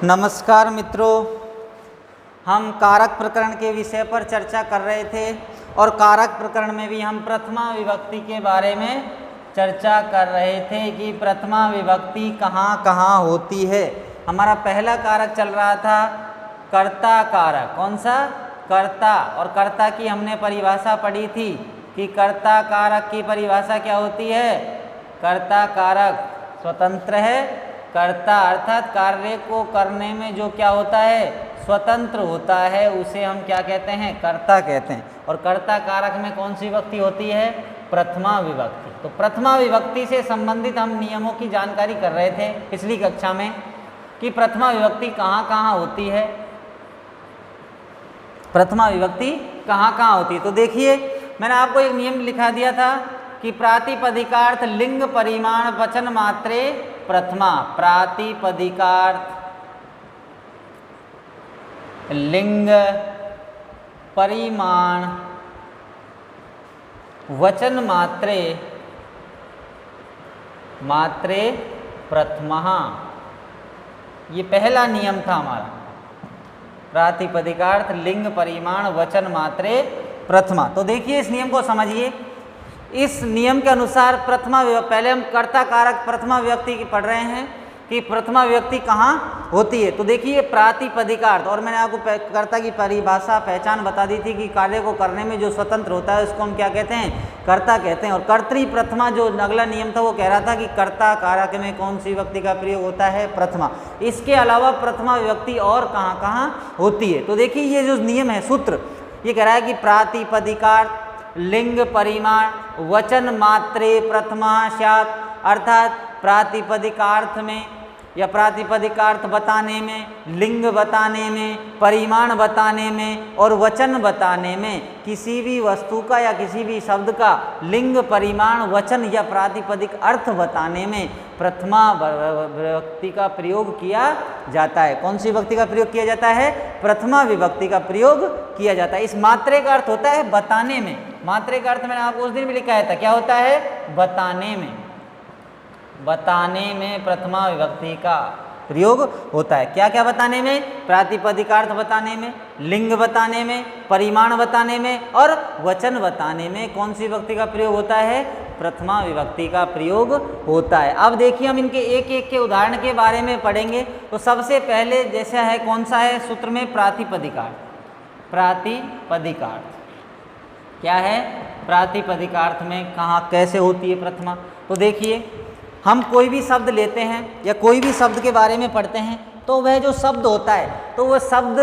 नमस्कार मित्रों, हम कारक प्रकरण के विषय पर चर्चा कर रहे थे और कारक प्रकरण में भी हम प्रथमा विभक्ति के बारे में चर्चा कर रहे थे कि प्रथमा विभक्ति कहाँ कहाँ होती है। हमारा पहला कारक चल रहा था कर्ता कारक। कौन सा? कर्ता। और कर्ता की हमने परिभाषा पढ़ी थी कि कर्ता कारक की परिभाषा क्या होती है? कर्ता कारक स्वतंत्र है। कर्ता अर्थात कार्य को करने में जो क्या होता है? स्वतंत्र होता है, उसे हम क्या कहते हैं? कर्ता कहते हैं। और कर्ता कारक में कौन सी विभक्ति होती है? प्रथमा विभक्ति। तो प्रथमा विभक्ति से संबंधित हम नियमों की जानकारी कर रहे थे पिछली कक्षा में कि प्रथमा विभक्ति कहाँ कहाँ होती है। प्रथमा विभक्ति कहाँ कहाँ होती है? तो देखिए, मैंने आपको एक नियम लिखा दिया था कि प्रातिपदिकार्थ लिंग परिमाण वचन मात्रे प्रथमा। प्रातिपदिकार्थ लिंग परिमाण वचन मात्रे प्रथमा। ये पहला नियम था हमारा। प्रातिपदिकार्थ लिंग परिमाण वचन मात्रे प्रथमा। तो देखिए, इस नियम को समझिए। इस नियम के अनुसार प्रथमा विभक्ति, पहले हम कर्ता कारक प्रथमा विभक्ति की पढ़ रहे हैं कि प्रथमा विभक्ति कहाँ होती है। तो देखिए, प्रातिपदिकार्थ, और मैंने आपको कर्ता की परिभाषा पहचान बता दी थी कि कार्य को करने में जो स्वतंत्र होता है उसको हम क्या कहते हैं? कर्ता कहते हैं। और कर्तृ प्रथमा जो अगला नियम था वो कह रहा था कि कर्ता कारक में कौन सी विभक्ति का प्रयोग होता है? प्रथमा। इसके अलावा प्रथमा विभक्ति और कहाँ कहाँ होती है? तो देखिए, ये जो नियम है, सूत्र, ये कह रहा है कि प्रातिपदिकार्थ लिंग परिमाण वचन मात्रे प्रथमा स्यात्। अर्थात प्रातिपदिकार्थ में या प्रातिपदिकार्थ बताने में, लिंग बताने में, परिमाण बताने में और वचन बताने में किसी भी वस्तु का या किसी भी शब्द का लिंग, परिमाण, वचन या प्रातिपदिक अर्थ बताने में प्रथमा विभक्ति का प्रयोग किया जाता है। कौन सी विभक्ति का प्रयोग किया जाता है? प्रथमा विभक्ति का प्रयोग किया जाता है। इस मात्रे का अर्थ होता है बताने में। मात्रे का अर्थ मैंने आपको उस दिन भी लिखा था, क्या होता है? बताने में। बताने में प्रथमा विभक्ति का प्रयोग होता है। क्या क्या बताने में? प्रातिपदिकार्थ बताने में, लिंग बताने में, परिमाण बताने में और वचन बताने में कौन सी विभक्ति का प्रयोग होता है? प्रथमा विभक्ति का प्रयोग होता है। अब देखिए, हम इनके एक एक के उदाहरण के बारे में पढ़ेंगे। तो सबसे पहले जैसा है, कौन सा है सूत्र में? प्रातिपदिकार्थ। प्रातिपदिकार्थ क्या है? प्रातिपदिकार्थ में कहाँ कैसे होती है प्रथमा? तो देखिए, हम कोई भी शब्द लेते हैं या कोई भी शब्द के बारे में पढ़ते हैं तो वह जो शब्द होता है तो वह शब्द,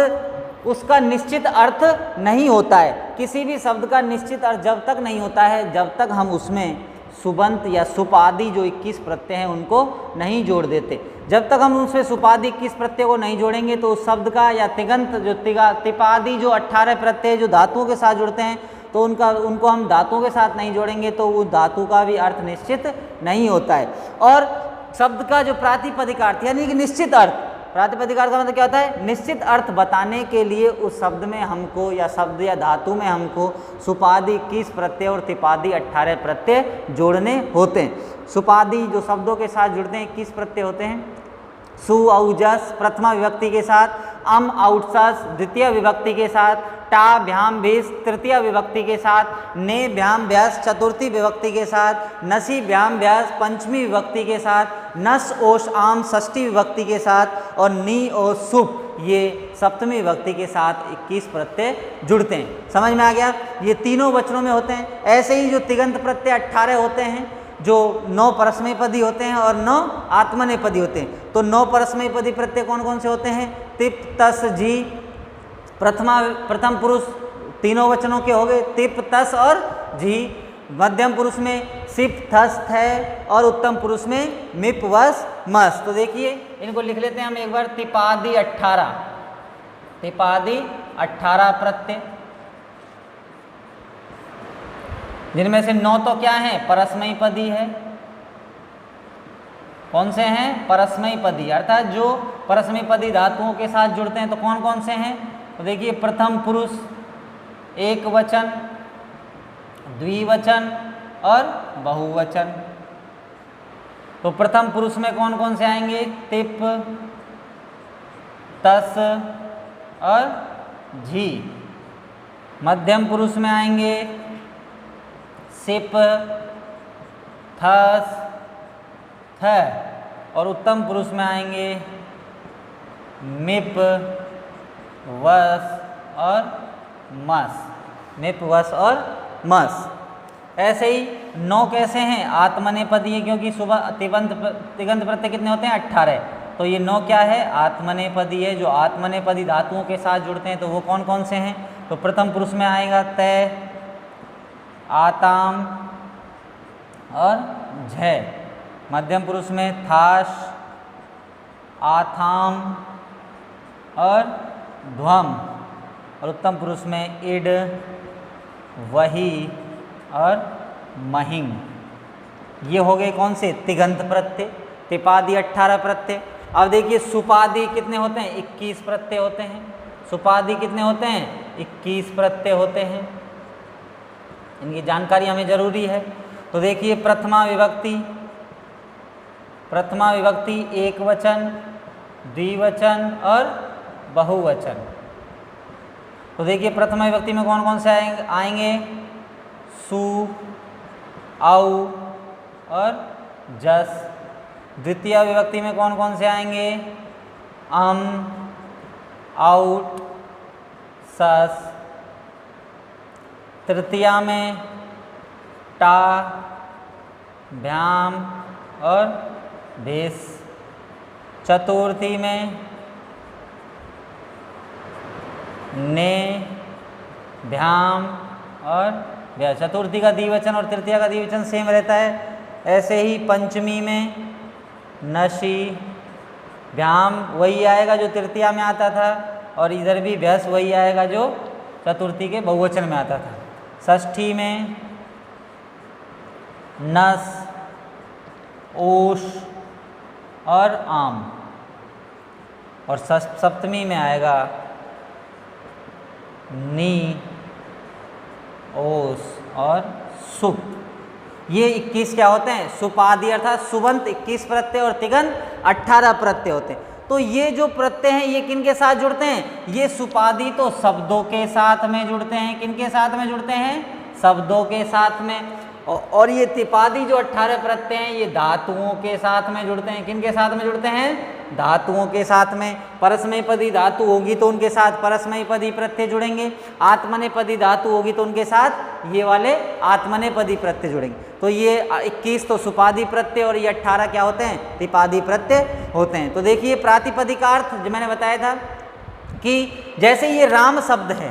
उसका निश्चित अर्थ नहीं होता है। किसी भी शब्द का निश्चित अर्थ जब तक नहीं होता है जब तक हम उसमें सुबंत या सुपादि जो 21 प्रत्यय हैं उनको नहीं जोड़ देते। जब तक हम उसमें सुपादि 21 प्रत्यय को नहीं जोड़ेंगे तो उस शब्द का या तिगंत जो तिपादि जो 18 प्रत्यय जो धातुओं के साथ जुड़ते हैं तो उनको हम धातुओं के साथ नहीं जोड़ेंगे तो उस धातु का भी अर्थ निश्चित नहीं होता है। और शब्द का जो प्रातिपदिकार्थ यानी कि निश्चित अर्थ, प्रातिपदिकार्थ का मतलब क्या होता है? निश्चित अर्थ बताने के लिए उस शब्द में हमको या शब्द या धातु में हमको सुपादि 21 प्रत्यय और तिपादि 18 प्रत्यय जोड़ने होते हैं। सुपादि जो शब्दों के साथ जुड़ते हैं 21 प्रत्यय होते हैं। सु औजस प्रथमा विभक्ति के साथ, अम औटसस द्वितीय विभक्ति के साथ, टा भ्याम भीस तृतीय विभक्ति के साथ, ने भ्याम भ्यास चतुर्थी विभक्ति के साथ, नसी भ्याम भ्यास पंचमी विभक्ति के साथ, नस ओश आम षष्ठी विभक्ति के साथ और नी और सुप ये सप्तमी विभक्ति के साथ 21 प्रत्यय जुड़ते हैं। समझ में आ गया? ये तीनों वचनों में होते हैं। ऐसे ही जो तिगंत प्रत्यय 18 होते हैं, जो 9 परस्मैपदी होते हैं और 9 आत्मनेपदी होते हैं। तो 9 परस्मैपदी प्रत्यय कौन कौन से होते हैं? तिप, तस, जी। प्रथम पुरुष तीनों वचनों के हो गए, तिप, तस और जी। मध्यम पुरुष में सिप, थस, थ और उत्तम पुरुष में मिप, वस, मस। तो देखिए, इनको लिख लेते हैं हम एक बार। तिपादि 18, तिपादि 18 प्रत्यय, जिनमें से 9 तो क्या है? परस्मैपदी है। कौन से हैं? परस्मैपदी, अर्थात जो परस्मैपदी धातुओं के साथ जुड़ते हैं। तो कौन कौन से हैं? तो देखिए, प्रथम पुरुष एक वचन, द्विवचन और बहुवचन। तो प्रथम पुरुष में कौन कौन से आएंगे? तिप, तस और झी। मध्यम पुरुष में आएंगे सिप, थस, थ, और उत्तम पुरुष में आएंगे मिप, वस और मस। मिप, वस और मस। ऐसे ही 9 कैसे हैं? आत्मनेपदी, क्योंकि सुबह तिगंत प्रत्यय कितने होते हैं? 18। तो ये 9 क्या है? आत्मनेपदी है। जो आत्मनेपदी धातुओं के साथ जुड़ते हैं तो वो कौन कौन से हैं? तो प्रथम पुरुष में आएगा तय, आताम और झय। मध्यम पुरुष में थाश, आथाम और ध्वम। और उत्तम पुरुष में इड, वही और महिंग। ये हो गए कौन से? तिगंत प्रत्यय। तिपादी 18 प्रत्यय। अब देखिए सुपादी कितने होते हैं? 21 प्रत्यय होते हैं। सुपादी कितने होते हैं? 21 प्रत्यय होते हैं। इनकी जानकारी हमें जरूरी है। तो देखिए प्रथमा विभक्ति, प्रथमा विभक्ति एक वचन, द्विवचन और बहुवचन। तो देखिए प्रथमा विभक्ति में कौन कौन से आएंगे? सु, औ और जस। द्वितीय विभक्ति में कौन कौन से आएंगे? अम, आउट, सस। तृतीया में टा, भ्याम और भेस। चतुर्थी में ने, भ्याम और व्या। चतुर्थी का द्विवचन और तृतीया का द्विवचन सेम रहता है। ऐसे ही पंचमी में नशी, भ्याम वही आएगा जो तृतीया में आता था, और इधर भी भ्यस वही आएगा जो चतुर्थी के बहुवचन में आता था। षष्ठी में नस, ओष और आम। और सप्तमी में आएगा नी, ओस और सुप। ये 21 क्या होते हैं? सुपादी अर्थात सुबंत 21 प्रत्यय और तिगंत 18 प्रत्यय होते हैं। तो ये जो प्रत्यय हैं ये किन के साथ जुड़ते हैं? ये सुपादी तो शब्दों के साथ में जुड़ते हैं। किन के साथ में जुड़ते हैं? शब्दों के साथ में। और ये तिपादी जो 18 प्रत्यय हैं ये धातुओं के साथ में जुड़ते हैं। किन के साथ में जुड़ते हैं? धातुओं के साथ में। परस्मैपदी धातु होगी तो उनके साथ परस्मैपदी प्रत्यय जुड़ेंगे। आत्मनेपदी धातु होगी तो उनके साथ ये वाले आत्मनेपदी प्रत्यय जुड़ेंगे। तो ये 21 तो सुपादी प्रत्यय और ये 18 क्या होते हैं? तिपादी प्रत्यय होते हैं। तो देखिए प्रातिपदिकार्थ जो मैंने बताया था कि जैसे ये राम शब्द है,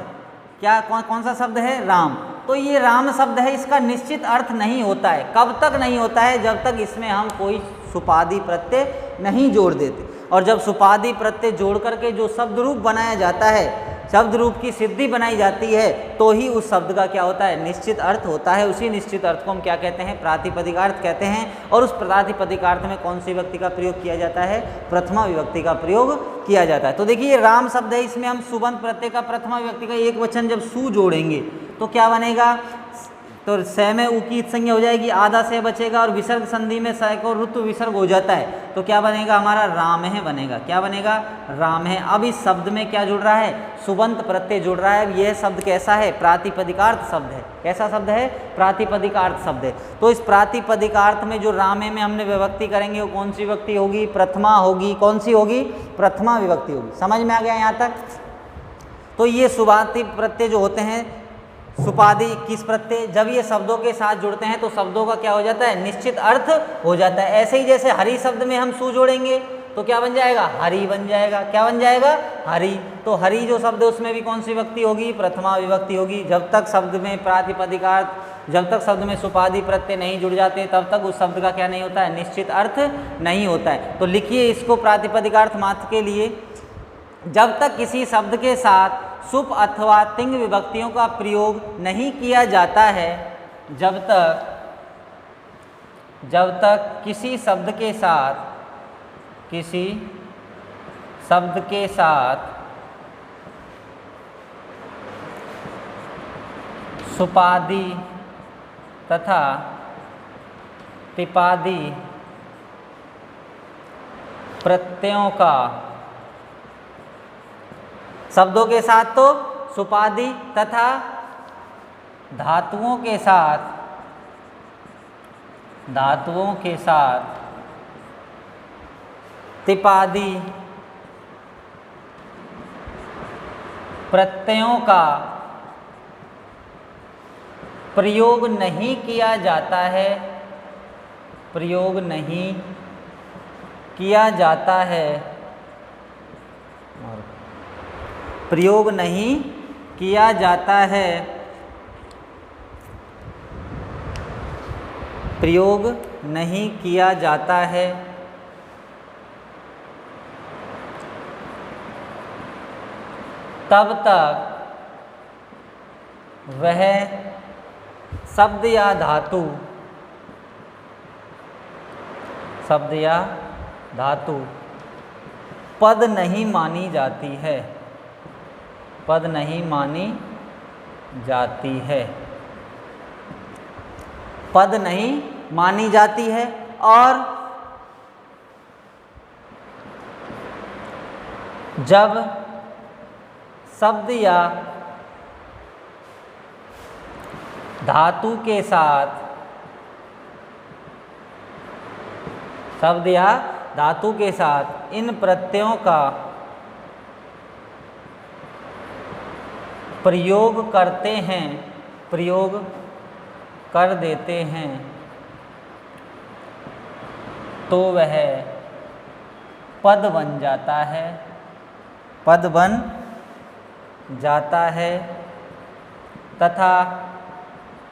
क्या कौन सा शब्द है? राम। तो ये राम शब्द है, इसका निश्चित अर्थ नहीं होता है। कब तक नहीं होता है? जब तक इसमें हम कोई सुपादी प्रत्यय नहीं जोड़ देते। और जब सुपादी प्रत्यय जोड़ करके जो शब्द रूप बनाया जाता है, शब्द रूप की सिद्धि बनाई जाती है, तो ही उस शब्द का क्या होता है? निश्चित अर्थ होता है। उसी निश्चित अर्थ को हम क्या कहते हैं? प्रातिपदिकार्थ कहते हैं। और उस प्रातिपदिकार्थ में कौन सी विभक्ति का प्रयोग किया जाता है? प्रथमा विभक्ति का प्रयोग किया जाता है। तो देखिए ये राम शब्द है, इसमें हम सुबंत प्रत्यय का प्रथमा विभक्ति का एक वचन जब सु जोड़ेंगे तो क्या बनेगा? तो स में उ की संज्ञा हो जाएगी, आधा से बचेगा, और विसर्ग संधि में स को ऋतु विसर्ग हो जाता है। तो क्या बनेगा? हमारा राम है बनेगा। क्या बनेगा? राम है। अब इस शब्द में क्या जुड़ रहा है? सुबंत प्रत्यय जुड़ रहा है। यह शब्द कैसा है? प्रातिपदिकार्थ शब्द है। कैसा शब्द है? प्रातिपदिकार्थ शब्द है। तो इस प्रातिपदिकार्थ में जो रामे में हमने विभक्ति करेंगे वो कौन सी विभक्ति होगी? प्रथमा होगी। कौन सी होगी? प्रथमा विभक्ति होगी। समझ में आ गया यहाँ तक? तो ये सुबाती प्रत्यय जो होते हैं, सुपादी 21 प्रत्यय, जब ये शब्दों के साथ जुड़ते हैं तो शब्दों का क्या हो जाता है? निश्चित अर्थ हो जाता है। ऐसे ही जैसे हरि शब्द में हम सु जोड़ेंगे तो क्या बन जाएगा? हरि बन जाएगा। क्या बन जाएगा? हरि। तो हरि जो शब्द है उसमें भी कौन सी विभक्ति होगी? प्रथमा विभक्ति होगी। जब तक शब्द में प्रातिपदिकार्थ, जब तक शब्द में सुपादी प्रत्यय नहीं जुड़ जाते तब तक उस शब्द का क्या नहीं होता है? निश्चित अर्थ नहीं होता है। तो लिखिए इसको प्रातिपदिकार्थ मात्र के लिए, जब तक किसी शब्द के साथ सुप अथवा तिंग विभक्तियों का प्रयोग नहीं किया जाता है, जब तक किसी शब्द के साथ सुपादी तथा तिपादी प्रत्ययों का शब्दों के साथ तो सुपादि तथा धातुओं के साथ तिपादी प्रत्ययों का प्रयोग नहीं किया जाता है, प्रयोग नहीं किया जाता है, प्रयोग नहीं किया जाता है, प्रयोग नहीं किया जाता है, तब तक वह शब्द या धातु पद नहीं मानी जाती है, पद नहीं मानी जाती है, पद नहीं मानी जाती है। और जब शब्द या धातु के साथ इन प्रत्ययों का प्रयोग करते हैं, प्रयोग कर देते हैं, तो वह पद बन जाता है, पद बन जाता है तथा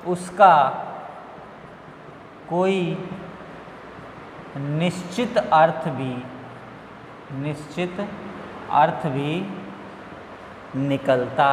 उसका कोई निश्चित अर्थ भी निकलता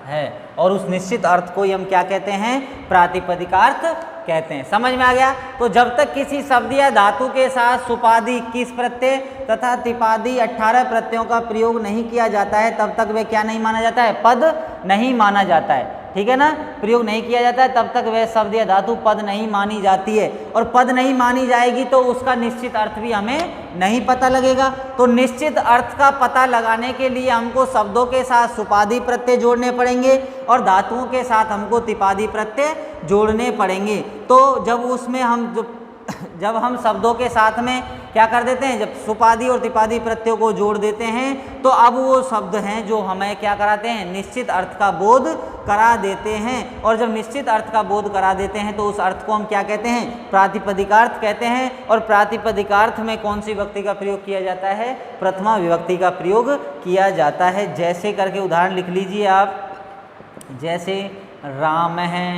है और उस निश्चित अर्थ को ही हम क्या कहते हैं? प्रातिपदिकार्थ कहते हैं। समझ में आ गया? तो जब तक किसी शब्द या धातु के साथ सुपादि 21 प्रत्यय तथा तिपादी 18 प्रत्ययों का प्रयोग नहीं किया जाता है, तब तक वह क्या नहीं माना जाता है? पद नहीं माना जाता है। ठीक है ना? प्रयोग नहीं किया जाता है तब तक वह शब्द या धातु पद नहीं मानी जाती है, और पद नहीं मानी जाएगी तो उसका निश्चित अर्थ भी हमें नहीं पता लगेगा। तो निश्चित अर्थ का पता लगाने के लिए हमको शब्दों के साथ सुपादी प्रत्यय जोड़ने पड़ेंगे और धातुओं के साथ हमको तिपादी प्रत्यय जोड़ने पड़ेंगे। तो जब हम शब्दों के साथ में क्या कर देते हैं, जब सुपादी और तिपादी प्रत्ययों को जोड़ देते हैं, तो अब वो शब्द हैं जो हमें क्या कराते हैं? निश्चित अर्थ का बोध करा देते हैं। और जब निश्चित अर्थ का बोध करा देते हैं तो उस अर्थ को हम क्या कहते हैं? प्रातिपदिकार्थ कहते हैं। और प्रातिपदिकार्थ में कौन सी विभक्ति का प्रयोग किया जाता है? प्रथमा विभक्ति का प्रयोग किया जाता है। जैसे करके उदाहरण लिख लीजिए आप, जैसे राम है,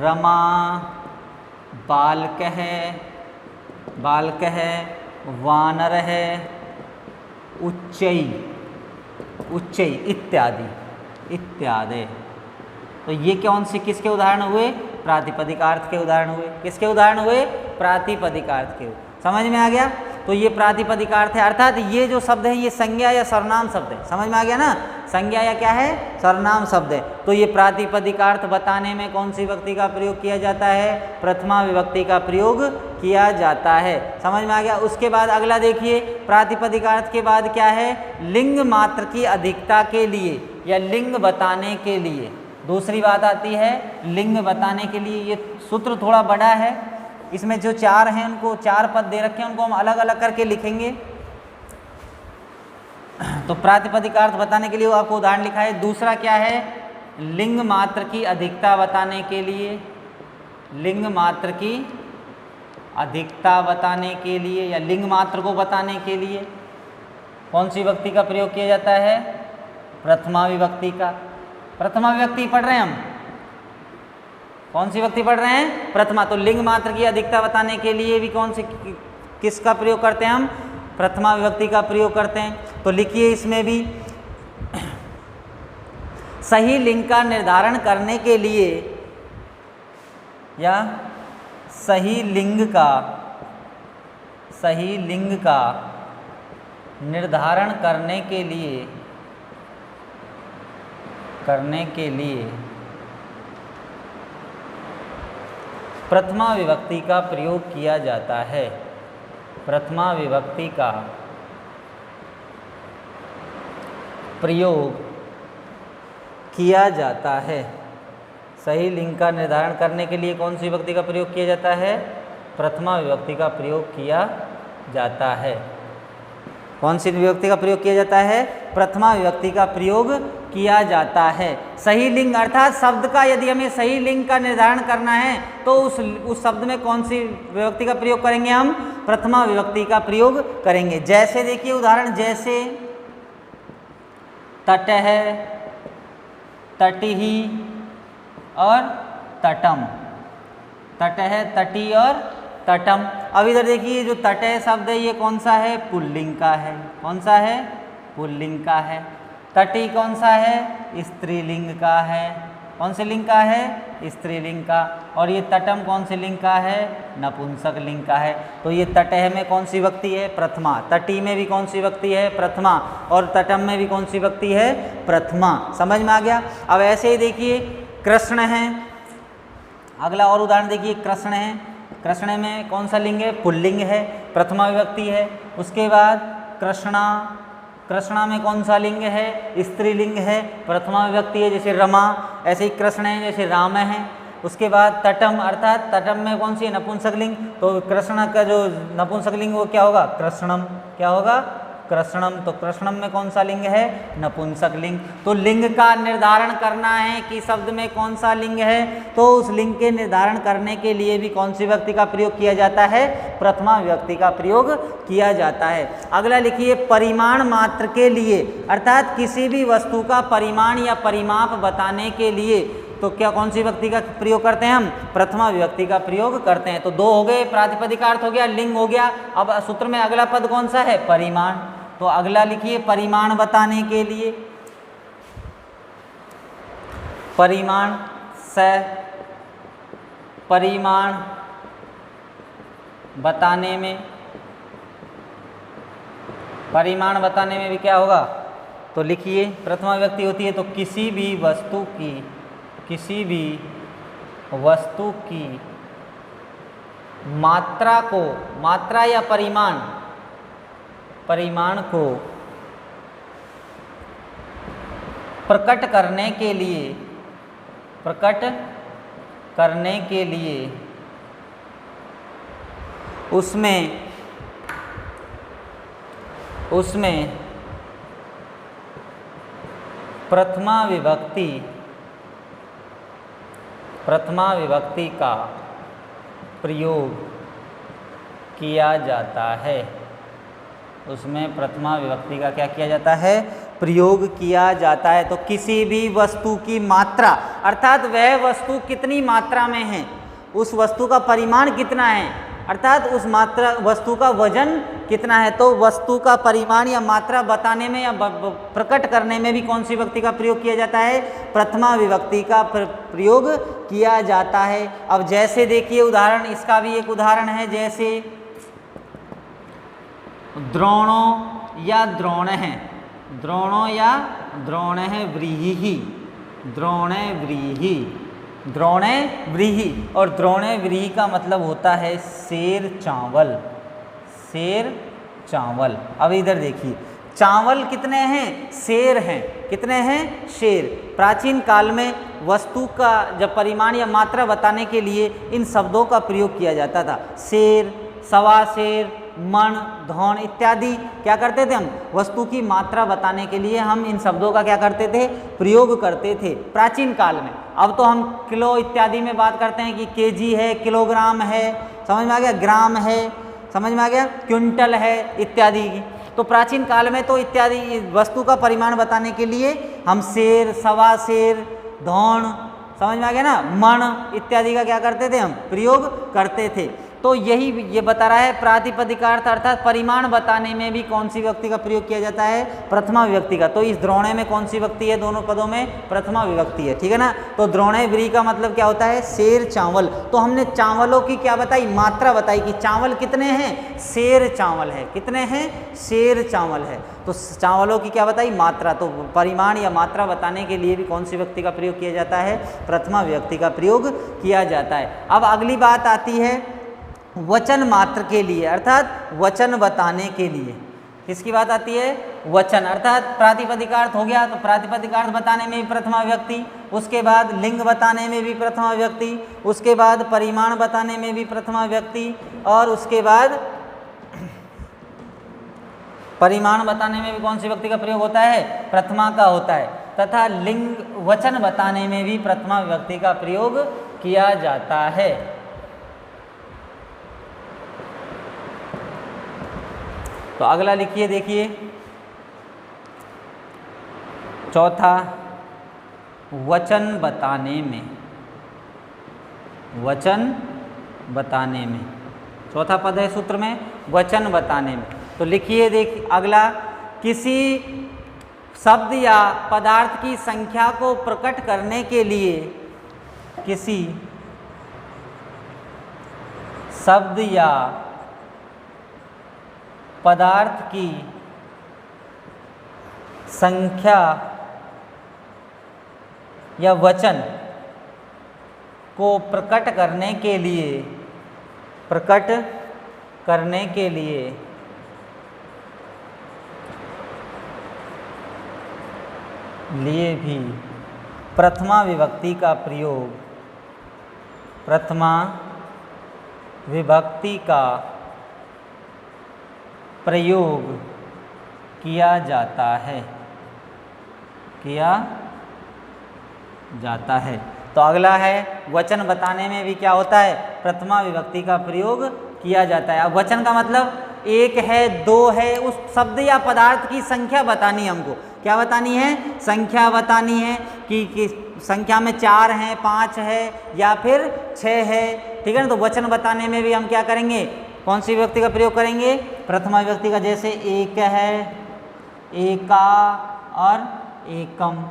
रमा, बालक है, वानर है, उच्चई इत्यादि। तो ये कौन से किसके उदाहरण हुए? प्रातिपदिकार्थ के उदाहरण हुए। किसके उदाहरण हुए? प्रातिपदिकार्थ के। समझ में आ गया? तो ये प्रातिपदिकार्थ है, अर्थात ये जो शब्द है ये संज्ञा या सर्वनाम शब्द है। समझ में आ गया ना? संज्ञा या क्या है? सर्वनाम शब्द है। तो ये प्रातिपदिकार्थ बताने में कौन सी विभक्ति का प्रयोग किया जाता है? प्रथमा विभक्ति का प्रयोग किया जाता है। समझ में आ गया? उसके बाद अगला देखिए, प्रातिपदिकार्थ के बाद क्या है? लिंग मात्र की अधिकता के लिए या लिंग बताने के लिए दूसरी बात आती है। लिंग बताने के लिए ये सूत्र थोड़ा बड़ा है, इसमें जो 4 हैं उनको 4 पद दे रखे हैं, उनको हम अलग अलग करके लिखेंगे। तो प्रातिपदिकार्थ बताने के लिए वो आपको उदाहरण लिखा है। दूसरा क्या है? लिंग मात्र की अधिकता बताने के लिए, लिंग मात्र की अधिकता बताने के लिए या लिंग मात्र को बताने के लिए कौन सी विभक्ति का प्रयोग किया जाता है? प्रथमा विभक्ति का। प्रथमा विभक्ति पढ़ रहे हैं हम, कौन सी विभक्ति पढ़ रहे हैं? प्रथमा। तो लिंग मात्र की अधिकता बताने के लिए भी कौन सी किसका प्रयोग करते हैं हम? प्रथमा विभक्ति का प्रयोग करते हैं। तो लिखिए इसमें भी, सही लिंग का निर्धारण करने के लिए या सही लिंग का निर्धारण करने के लिए प्रथमा विभक्ति का प्रयोग किया जाता है। प्रथमा विभक्ति का प्रयोग किया जाता है। सही लिंग का निर्धारण करने के लिए कौन सी विभक्ति का प्रयोग किया जाता है? प्रथमा विभक्ति का प्रयोग किया जाता है। कौन सी विभक्ति का प्रयोग किया जाता है? प्रथमा विभक्ति का प्रयोग किया जाता है। सही लिंग अर्थात शब्द का यदि हमें सही लिंग का निर्धारण करना है तो उस शब्द में कौन सी विभक्ति का प्रयोग करेंगे? हम प्रथमा विभक्ति का प्रयोग करेंगे। जैसे देखिए उदाहरण, जैसे तटः, तटिही और तटम। तटः, तटी और तटम। अब इधर देखिए जो तटः शब्द है ये कौन सा है? पुल्लिंग का है। कौन सा है? पुल्लिंग का है। तटी कौन सा है? स्त्रीलिंग का है। कौन से लिंग का है? स्त्रीलिंग का। और ये तटम कौन से लिंग का है? नपुंसक लिंग का है। तो ये तटः में कौन सी विभक्ति है? प्रथमा। तटी में भी कौन सी विभक्ति है? प्रथमा। और तटम में भी कौन सी विभक्ति है? प्रथमा। समझ में आ गया? अब ऐसे ही देखिए कृष्ण है। अगला और उदाहरण देखिए, कृष्ण है। कृष्ण में कौन सा लिंग है? पुल्लिंग है, प्रथमा विभक्ति है। उसके बाद कृष्णा। कृष्णा में कौन सा लिंग है? स्त्रीलिंग है, प्रथमा विभक्ति है, जैसे रमा। ऐसे ही कृष्ण है जैसे राम है। उसके बाद तटम, अर्थात तटम में कौन सी है? नपुंसक लिंग। तो कृष्ण का जो नपुंसक लिंग वो क्या होगा? कृष्णम। क्या होगा? कृष्णम। तो कृष्णम में कौन सा लिंग है? नपुंसक लिंग। तो लिंग का निर्धारण करना है कि शब्द में कौन सा लिंग है, तो उस लिंग के निर्धारण करने के लिए भी कौन सी विभक्ति का प्रयोग किया जाता है? प्रथमा विभक्ति का प्रयोग किया जाता है। अगला लिखिए, परिमाण मात्र के लिए, अर्थात किसी भी वस्तु का परिमाण या परिमाप बताने के लिए तो क्या कौन सी विभक्ति का प्रयोग करते हैं? हम प्रथमा विभक्ति का प्रयोग करते हैं। तो दो हो गए, प्रातिपदिकार्थ हो गया, लिंग हो गया। अब सूत्र में अगला पद कौन सा है? परिमाण। तो अगला लिखिए, परिमाण बताने के लिए, परिमाण स, परिमाण बताने में, परिमाण बताने में भी क्या होगा? तो लिखिए प्रथमा विभक्ति होती है तो किसी भी वस्तु की, किसी भी वस्तु की मात्रा को, मात्रा या परिमाण, परिमाण को प्रकट करने के लिए, प्रकट करने के लिए उसमें प्रथमा विभक्ति का प्रयोग किया जाता है। उसमें प्रथमा विभक्ति का क्या किया जाता है? प्रयोग किया जाता है। तो किसी भी वस्तु की मात्रा, अर्थात वह वस्तु कितनी मात्रा में है, उस वस्तु का परिमाण कितना है, अर्थात उस मात्रा वस्तु का वजन कितना है। तो वस्तु का परिमाण या मात्रा बताने में या प्रकट करने में भी कौन सी विभक्ति का प्रयोग किया जाता है? प्रथमा विभक्ति का प्रयोग किया जाता है। अब जैसे देखिए उदाहरण, इसका भी एक उदाहरण है, जैसे द्रोणों या द्रोण है, द्रोणों या द्रोण है व्रीहि, द्रोणे व्रीहि, द्रोणे व्रीहि। और द्रोणे व्रीहि का मतलब होता है शेर चावल, शेर चावल। अब इधर देखिए, चावल कितने हैं? शेर हैं। कितने हैं? शेर। प्राचीन काल में वस्तु का जब परिमाण या मात्रा बताने के लिए इन शब्दों का प्रयोग किया जाता था। शेर, सवा शेर, मण, धौन इत्यादि क्या करते थे? हम वस्तु की मात्रा बताने के लिए हम इन शब्दों का क्या करते थे? प्रयोग करते थे प्राचीन काल में। अब तो हम किलो इत्यादि में बात करते हैं कि केजी है, किलोग्राम है, समझ में आ गया, ग्राम है, समझ में आ गया, क्विंटल है इत्यादि की। तो प्राचीन काल में तो इत्यादि वस्तु का परिमाण बताने के लिए हम शेर, सवा शेर, धौन, समझ में आ गया ना, मण इत्यादि का क्या करते थे? हम प्रयोग करते थे। तो यही ये बता रहा है प्रातिपदिकार्थ, अर्थात परिमाण बताने में भी कौन सी विभक्ति का प्रयोग किया जाता है? प्रथमा विभक्ति का। तो इस द्रोणे में कौन सी विभक्ति है? दोनों पदों में प्रथमा विभक्ति है, ठीक है ना। तो द्रोणे व्रीहि का मतलब क्या होता है? शेर चावल। तो हमने चावलों की क्या बताई? मात्रा बताई कि चावल कितने हैं? शेर चावल है। कितने हैं? शेर चावल है। तो चावलों की क्या बताई? मात्रा। तो परिमाण या मात्रा बताने के लिए भी कौन सी विभक्ति का प्रयोग किया जाता है? प्रथमा विभक्ति का प्रयोग किया जाता है। अब अगली बात आती है वचन मात्र के लिए, अर्थात वचन बताने के लिए। किसकी बात आती है? वचन, अर्थात प्रातिपदिकार्थ हो गया तो प्रातिपदिकार्थ बताने में भी प्रथमा विभक्ति, उसके बाद लिंग बताने में भी प्रथमा विभक्ति, उसके बाद परिमाण बताने में भी प्रथमा विभक्ति, और उसके बाद परिमाण बताने में भी कौन सी विभक्ति का प्रयोग होता है? प्रथमा का होता है, तथा लिंग वचन बताने में भी प्रथमा विभक्ति का प्रयोग किया जाता है। तो अगला लिखिए, देखिए चौथा, वचन बताने में, वचन बताने में, चौथा पद है सूत्र में वचन बताने में। तो लिखिए, देखिए अगला, किसी शब्द या पदार्थ की संख्या को प्रकट करने के लिए, किसी शब्द या पदार्थ की संख्या या वचन को प्रकट करने के लिए, प्रकट करने के लिए भी प्रथमा विभक्ति का प्रयोग, प्रथमा विभक्ति का प्रयोग किया जाता है, किया जाता है। तो अगला है, वचन बताने में भी क्या होता है? प्रथमा विभक्ति का प्रयोग किया जाता है। अब वचन का मतलब एक है, दो है, उस शब्द या पदार्थ की संख्या बतानी है हमको। क्या बतानी है? संख्या बतानी है कि संख्या में 4 हैं, 5 है या फिर 6 है, ठीक है ना। तो वचन बताने में भी हम क्या करेंगे? कौन सी विभक्ति का प्रयोग करेंगे? प्रथमा विभक्ति का। जैसे एक है, एका और एकम,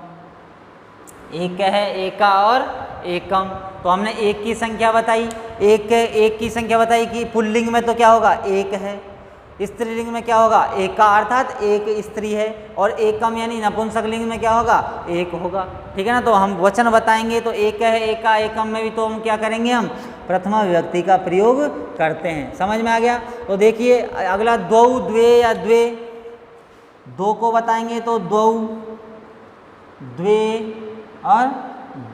एक है, एका और एकम। तो हमने एक की संख्या बताई, एक की संख्या बताई कि पुल्लिंग में तो क्या होगा? एक है, स्त्रीलिंग में क्या होगा? एका, अर्थात एक स्त्री है, और एकम यानी नपुंसकलिंग में क्या होगा? एक होगा, ठीक है ना। तो हम वचन बताएंगे तो एक है, एका, एकम में भी तो हम क्या करेंगे? हम प्रथमा विभक्ति का प्रयोग करते हैं। समझ में आ गया? तो देखिए अगला, द्वौ, द्वे या द्वे, दो को बताएंगे तो द्वौ, द्वे और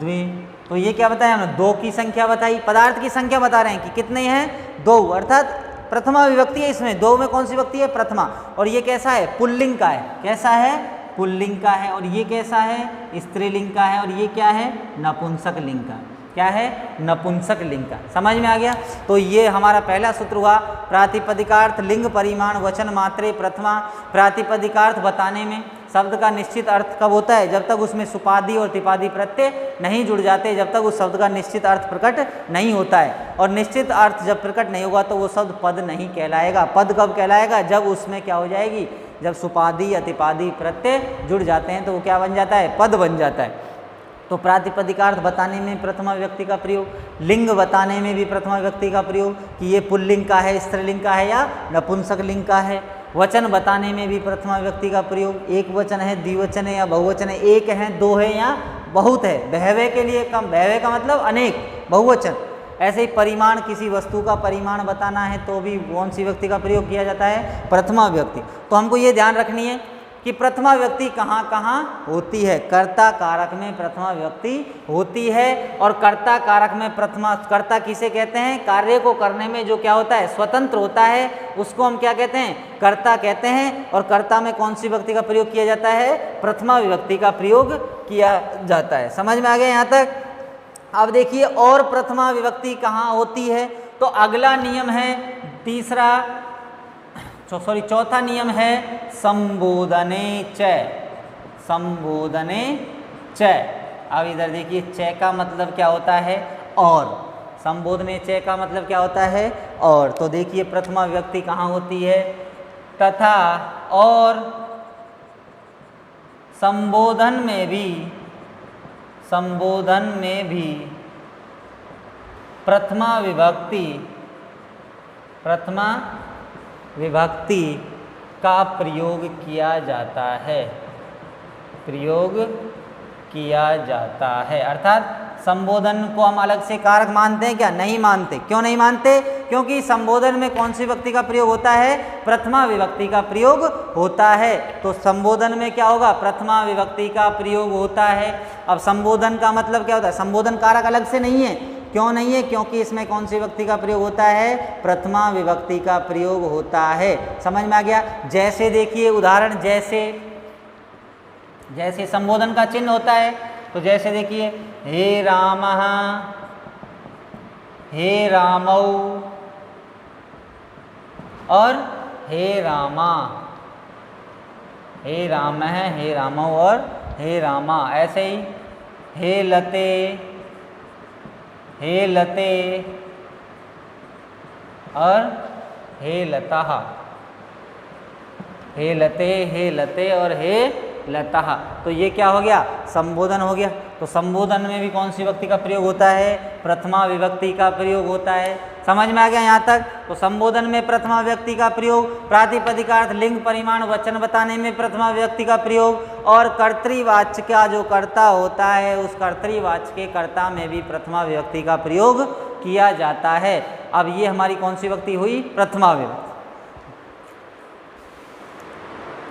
द्वे। तो ये क्या बताया हमने? दो की संख्या बताई, पदार्थ की संख्या बता रहे हैं कि कितने हैं? दो, अर्थात प्रथमा विभक्ति है इसमें। दो में कौन सी विभक्ति है? प्रथमा। और ये कैसा है? पुल्लिंग का है। कैसा है? पुल्लिंग का है। और ये कैसा है? स्त्रीलिंग का है। और ये क्या है? नपुंसक लिंग का। क्या है? नपुंसक लिंग का। समझ में आ गया? तो ये हमारा पहला सूत्र हुआ, प्रातिपदिकार्थ लिंग परिमाण वचन मात्रे प्रथमा। प्रातिपदिकार्थ बताने में शब्द का निश्चित अर्थ कब होता है? जब तक उसमें सुपादी और तिपादी प्रत्यय नहीं जुड़ जाते, जब तक उस शब्द का निश्चित अर्थ प्रकट नहीं होता है। और निश्चित अर्थ जब प्रकट नहीं होगा तो वो शब्द पद नहीं कहलाएगा। पद कब कहलाएगा? जब उसमें क्या हो जाएगी? जब सुपादी या तिपादी प्रत्यय जुड़ जाते हैं तो वो क्या बन जाता है? पद बन जाता है। तो प्रातिपदिकार्थ बताने में प्रथमा विभक्ति का प्रयोग, लिंग बताने में भी प्रथमा विभक्ति का प्रयोग कि ये पुल्लिंग का है, स्त्रीलिंग का है या नपुंसक लिंग का है। वचन बताने में भी प्रथमा विभक्ति का प्रयोग, एक वचन है, द्विवचन है या बहुवचन है, एक है, दो है या बहुत है। बहवे के लिए कम, बहवे का मतलब अनेक, बहुवचन। ऐसे ही परिमाण, किसी वस्तु का परिमाण बताना है तो भी कौन सी विभक्ति का प्रयोग किया जाता है? प्रथमा विभक्ति। तो हमको ये ध्यान रखनी है कि प्रथमा विभक्ति कहाँ कहाँ होती है। कर्ता कारक में प्रथमा विभक्ति होती है। और कर्ता कारक में प्रथमा, कर्ता किसे कहते हैं? कार्य को करने में जो क्या होता है? स्वतंत्र होता है, उसको हम क्या कहते हैं? कर्ता कहते हैं। और कर्ता में कौन सी विभक्ति का प्रयोग किया जाता है? प्रथमा विभक्ति का प्रयोग किया जाता है। समझ में आ गया यहाँ तक? अब देखिए और प्रथमा विभक्ति कहाँ होती है। तो अगला नियम है तीसरा, चौथा नियम है संबोधने च, संबोधने च। अब इधर देखिए, च का मतलब क्या होता है? और। संबोधने च का मतलब क्या होता है? और। तो देखिए प्रथमा विभक्ति कहाँ होती है? तथा और संबोधन में भी, संबोधन में भी प्रथमा विभक्ति, प्रथमा विभक्ति का प्रयोग किया जाता है, प्रयोग किया जाता है। अर्थात संबोधन को हम अलग से कारक मानते हैं क्या? नहीं मानते। क्यों नहीं मानते? क्योंकि संबोधन में कौन सी विभक्ति का प्रयोग होता है? प्रथमा विभक्ति का प्रयोग होता है। तो संबोधन में क्या होगा? प्रथमा विभक्ति का प्रयोग होता है। अब संबोधन का मतलब क्या होता है? संबोधन कारक अलग से नहीं है। क्यों नहीं है? क्योंकि इसमें कौन सी विभक्ति का प्रयोग होता है? प्रथमा विभक्ति का प्रयोग होता है। समझ में आ गया? जैसे देखिए उदाहरण, जैसे संबोधन का चिन्ह होता है, तो जैसे देखिए हे रामः, हे रामौ और हे रामा, हे रामः, हे रामौ और हे रामा। ऐसे ही हे लते, हे लते और हे लता, हे लते, हे लते और हे लता। तो ये क्या हो गया? संबोधन हो गया। तो संबोधन में भी कौन सी विभक्ति का प्रयोग होता है? प्रथमा विभक्ति का प्रयोग होता है। समझ में आ गया यहाँ तक? तो संबोधन में प्रथमा विभक्ति का प्रयोग, प्रातिपदिकार्थ लिंग परिमाण वचन बताने में प्रथमा विभक्ति का प्रयोग, और कर्तृवाच्य का जो कर्ता होता है उस कर्तृवाच्य के कर्ता में भी प्रथमा विभक्ति का प्रयोग किया जाता है। अब ये हमारी कौन सी विभक्ति हुई? प्रथमा विभक्ति।